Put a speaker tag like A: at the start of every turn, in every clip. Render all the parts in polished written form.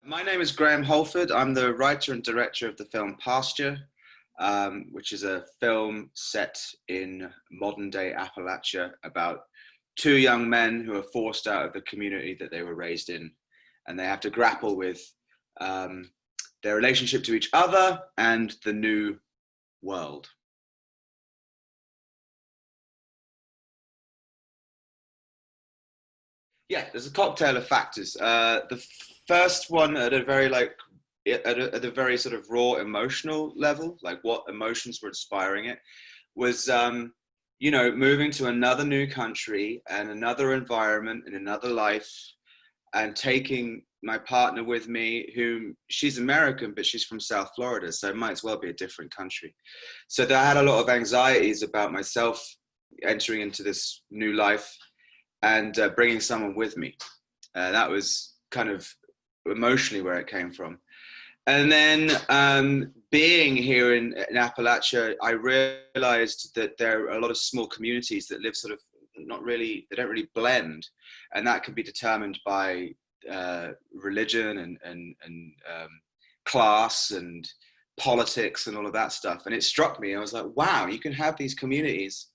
A: My name is Graham Holford. I'm the writer and director of the film Pasture, which is a film set in modern day Appalachia about two young men who are forced out of the community that they were raised in, and they have to grapple with um, their relationship to each other and the new world. Yeah, there's a cocktail of factors. The first one at a very at a very sort of raw emotional level, like what emotions were inspiring it, was moving to another new country and another environment and another life, and taking my partner with me, whom she's American, but she's from South Florida, so it might as well be a different country. So I had a lot of anxieties about myself entering into this new life and bringing someone with me. That was kind of emotionally where it came from. And then being here in Appalachia, I realized that there are a lot of small communities that live sort of not really, they don't really blend. And that can be determined by religion and class and politics and all of that stuff. And it struck me, I was like, wow, you can have these communities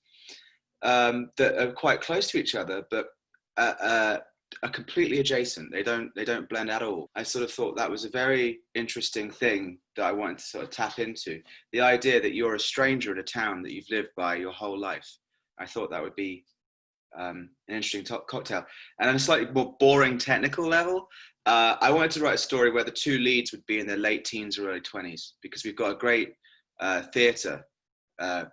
A: that are quite close to each other, but are completely adjacent. They don't blend at all. I sort of thought that was a very interesting thing that I wanted to sort of tap into. The idea that you're a stranger in a town that you've lived by your whole life. I thought that would be an interesting cocktail. And on a slightly more boring technical level, I wanted to write a story where the two leads would be in their late teens or early 20s, because we've got a great theatre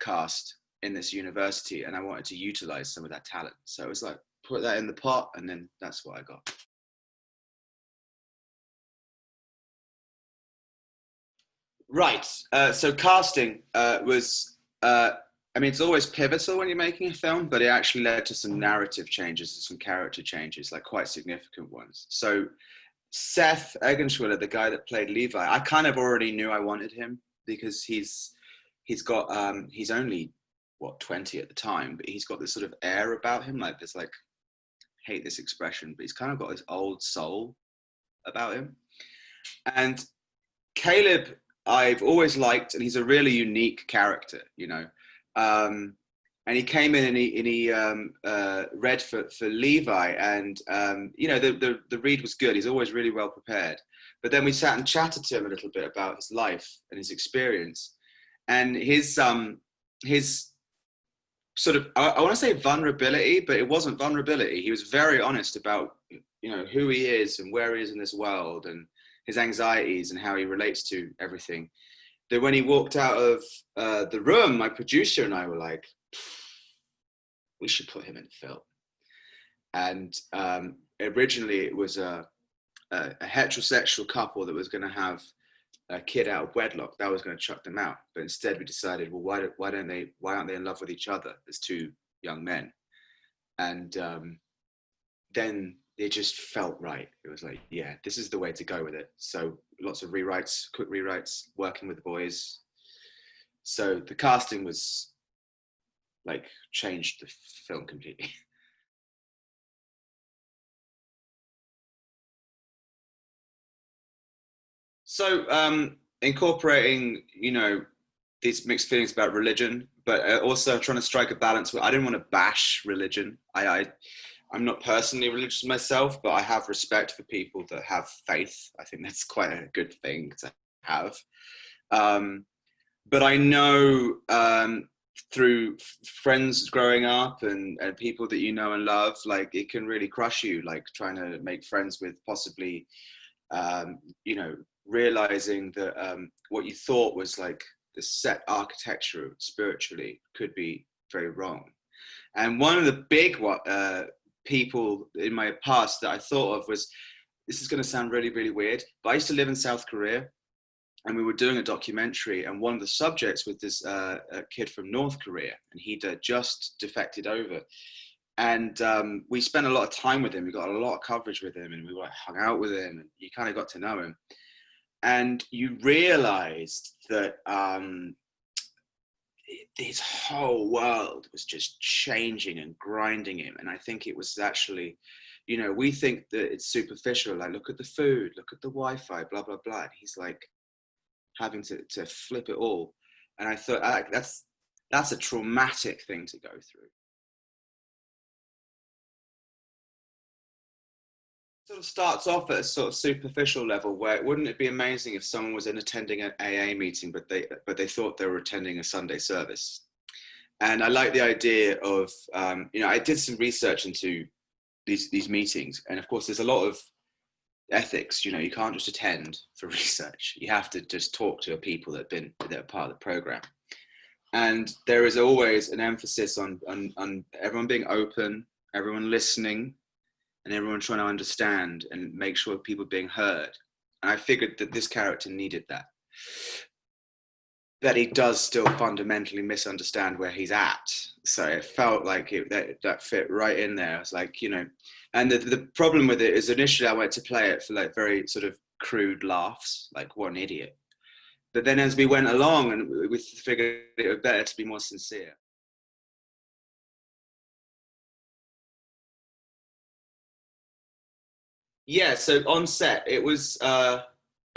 A: cast in this university, and I wanted to utilize some of that talent. So it was like, put that in the pot, and then that's what I got. Right. So casting was, I mean, it's always pivotal when you're making a film, but it actually led to some narrative changes and some character changes, like quite significant ones. So Seth Eggenschwiller, the guy that played Levi, I kind of already knew I wanted him because he's got he's only what 20 at the time, but he's got this sort of air about him, like this, like, hate this expression, but he's kind of got this old soul about him. And Caleb, I've always liked, and he's a really unique character, you know. And he came in and he read for Levi, and the read was good. He's always really well prepared. But then we sat and chatted to him a little bit about his life and his experience, and his sort of, I want to say vulnerability, but it wasn't vulnerability. He was very honest about, who he is and where he is in this world, and his anxieties and how he relates to everything. That when he walked out of the room, my producer and I were like, we should put him in the film. And originally it was a heterosexual couple that was going to have a kid out of wedlock that was going to chuck them out. But instead we decided, well, why aren't they in love with each other as two young men? And then it just felt right. It was like, yeah, this is the way to go with it. So lots of rewrites, quick rewrites, working with the boys. So the casting was like, changed the film completely. So incorporating, these mixed feelings about religion, but also trying to strike a balance with, I didn't want to bash religion. I'm not personally religious myself, but I have respect for people that have faith. I think that's quite a good thing to have. But I know through friends growing up and people that you know and love, like, it can really crush you, like trying to make friends with possibly, realizing that what you thought was like the set architecture spiritually could be very wrong. And one of the big people in my past that I thought of was, this is going to sound really, really weird, but I used to live in South Korea, and we were doing a documentary, and one of the subjects was this kid from North Korea, and he'd just defected over. And we spent a lot of time with him. We got a lot of coverage with him, and we like hung out with him, and you kind of got to know him. And you realized that his whole world was just changing and grinding him. And I think it was actually, you know, we think that it's superficial, like look at the food, look at the Wi-Fi, blah, blah, blah. And he's like having to flip it all. And I thought that's a traumatic thing to go through. Sort of starts off at a sort of superficial level where wouldn't it be amazing if someone was in attending an AA meeting, but they thought they were attending a Sunday service. And I like the idea of, you know, I did some research into these meetings, and of course there's a lot of ethics. You know, you can't just attend for research. You have to just talk to people that are part of the program. And there is always an emphasis on everyone being open, everyone listening, and everyone trying to understand and make sure people are being heard. And I figured that this character needed that. That he does still fundamentally misunderstand where he's at. So it felt like that fit right in there. I was like, you know, and the problem with it is initially I went to play it for like very sort of crude laughs, like what an idiot. But then as we went along and we figured it was better to be more sincere. Yeah, so on set, it was, so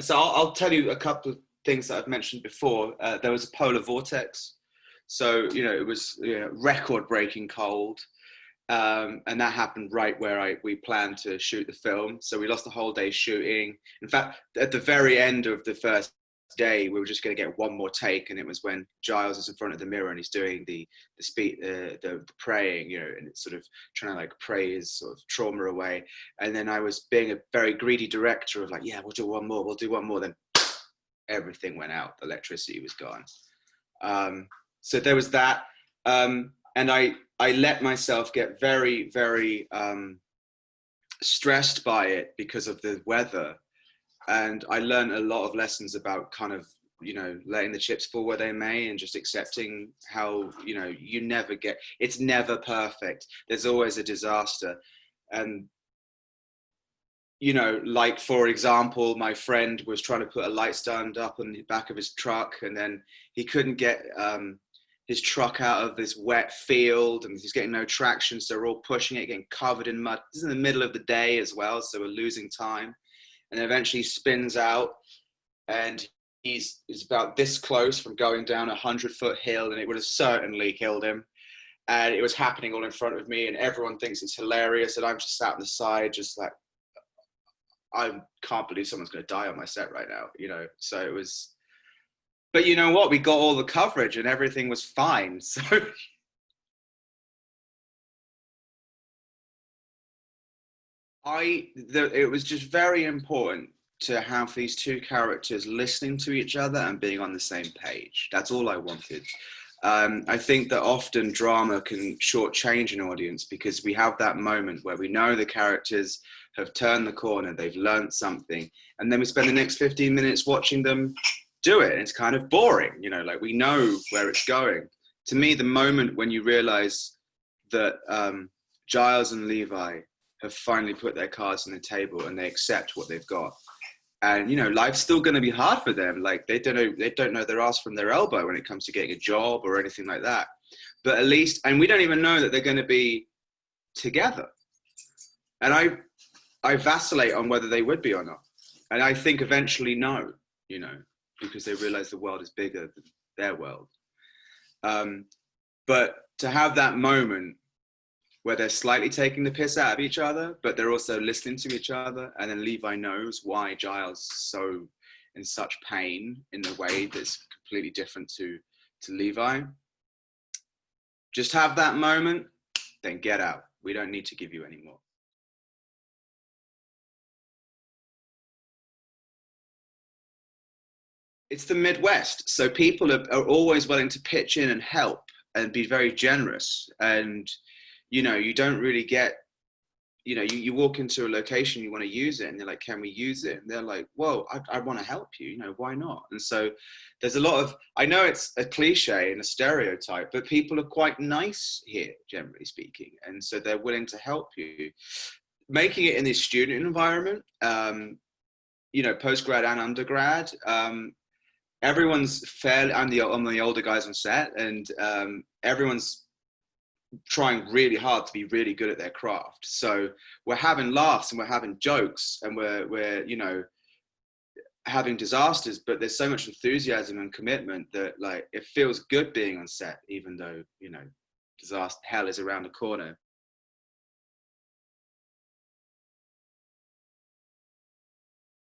A: I'll tell you a couple of things that I've mentioned before. There was a polar vortex. So, you know, it was, you know, record-breaking cold. And that happened right where we planned to shoot the film. So we lost the whole day shooting. In fact, at the very end of the first day, we were just going to get one more take, and it was when Giles is in front of the mirror and he's doing the speech, the praying, you know, and it's sort of trying to like pray his sort of trauma away. And then I was being a very greedy director of like, yeah, we'll do one more. Then everything went out, the electricity was gone. So there was that, and I let myself get very, very stressed by it because of the weather. And I learned a lot of lessons about kind of, you know, letting the chips fall where they may and just accepting how, you know, it's never perfect. There's always a disaster. And, you know, like, for example, my friend was trying to put a light stand up on the back of his truck, and then he couldn't get his truck out of this wet field, and he's getting no traction. So we're all pushing it, getting covered in mud. This is in the middle of the day as well, so we're losing time. And eventually spins out, and he's about this close from going down a 100-foot hill, and it would have certainly killed him. And it was happening all in front of me, and everyone thinks it's hilarious, and I'm just sat on the side, just like, I can't believe someone's going to die on my set right now, you know. So it was, but you know what? We got all the coverage, and everything was fine. So it was just very important to have these two characters listening to each other and being on the same page. That's all I wanted. I think that often drama can shortchange an audience because we have that moment where we know the characters have turned the corner, they've learned something, and then we spend the next 15 minutes watching them do it. And it's kind of boring, you know, like we know where it's going. To me, the moment when you realize that Giles and Levi have finally put their cards on the table and they accept what they've got. And, you know, life's still going to be hard for them. Like they don't know their ass from their elbow when it comes to getting a job or anything like that. But at least, and we don't even know that they're going to be together. And I vacillate on whether they would be or not. And I think eventually no, you know, because they realize the world is bigger than their world. But to have that moment where they're slightly taking the piss out of each other, but they're also listening to each other. And then Levi knows why Giles is so in such pain in a way that's completely different to Levi. Just have that moment, then get out. We don't need to give you any more. It's the Midwest, so people are always willing to pitch in and help and be very generous. And you know, you don't really get, you know, you walk into a location, you want to use it, and they're like, can we use it? And they're like, well, I want to help you, you know, why not? And so there's a lot of, I know it's a cliche and a stereotype, but people are quite nice here, generally speaking. And so they're willing to help you. Making it in this student environment, you know, postgrad and undergrad, I'm the older guys on set, and everyone's trying really hard to be really good at their craft. So we're having laughs and we're having jokes and we're you know, having disasters, but there's so much enthusiasm and commitment that like it feels good being on set, even though, you know, disaster hell is around the corner.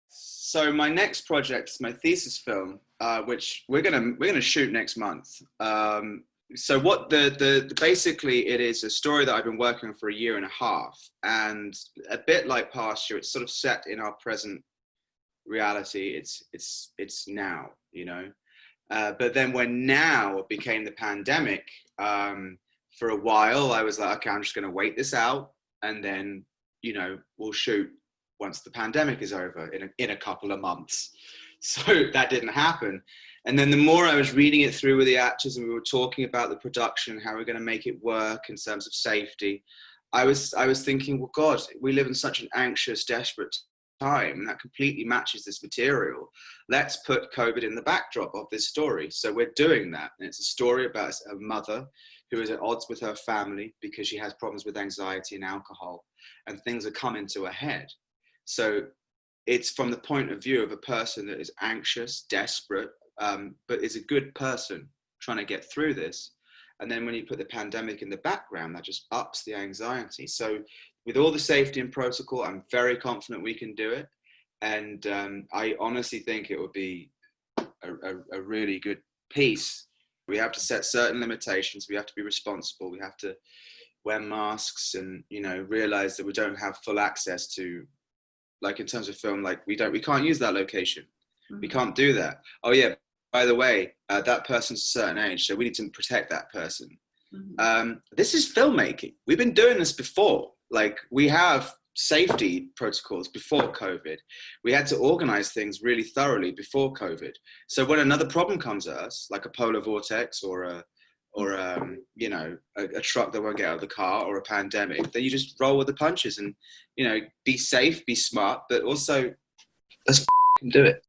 A: So my next project is my thesis film, which we're gonna shoot next month. So what the basically it is a story that I've been working on for a year and a half, and a bit like Pasture, it's sort of set in our present reality. It's now, you know. But then when now became the pandemic, for a while I was like, okay, I'm just going to wait this out, and then, you know, we'll shoot once the pandemic is over in a couple of months. So that didn't happen. And then the more I was reading it through with the actors and we were talking about the production, how we're going to make it work in terms of safety, I was thinking, well, God, we live in such an anxious, desperate time, and that completely matches this material. Let's put COVID in the backdrop of this story. So we're doing that. And it's a story about a mother who is at odds with her family because she has problems with anxiety and alcohol, and things are coming to a head. So it's from the point of view of a person that is anxious, desperate, but is a good person trying to get through this. And then when you put the pandemic in the background, that just ups the anxiety. So with all the safety and protocol, I'm very confident we can do it. And I honestly think it would be a really good piece. We have to set certain limitations. We have to be responsible. We have to wear masks and, you know, realize that we don't have full access to, like in terms of film, like we can't use that location. We can't do that. Oh yeah, by the way, that person's a certain age, so we need to protect that person. This is filmmaking. We've been doing this before. Like, we have safety protocols before COVID. We had to organize things really thoroughly before COVID. So when another problem comes at us, like a polar vortex or you know, a truck that won't get out of the car, or a pandemic, then you just roll with the punches and, you know, be safe, be smart, but also let's do it.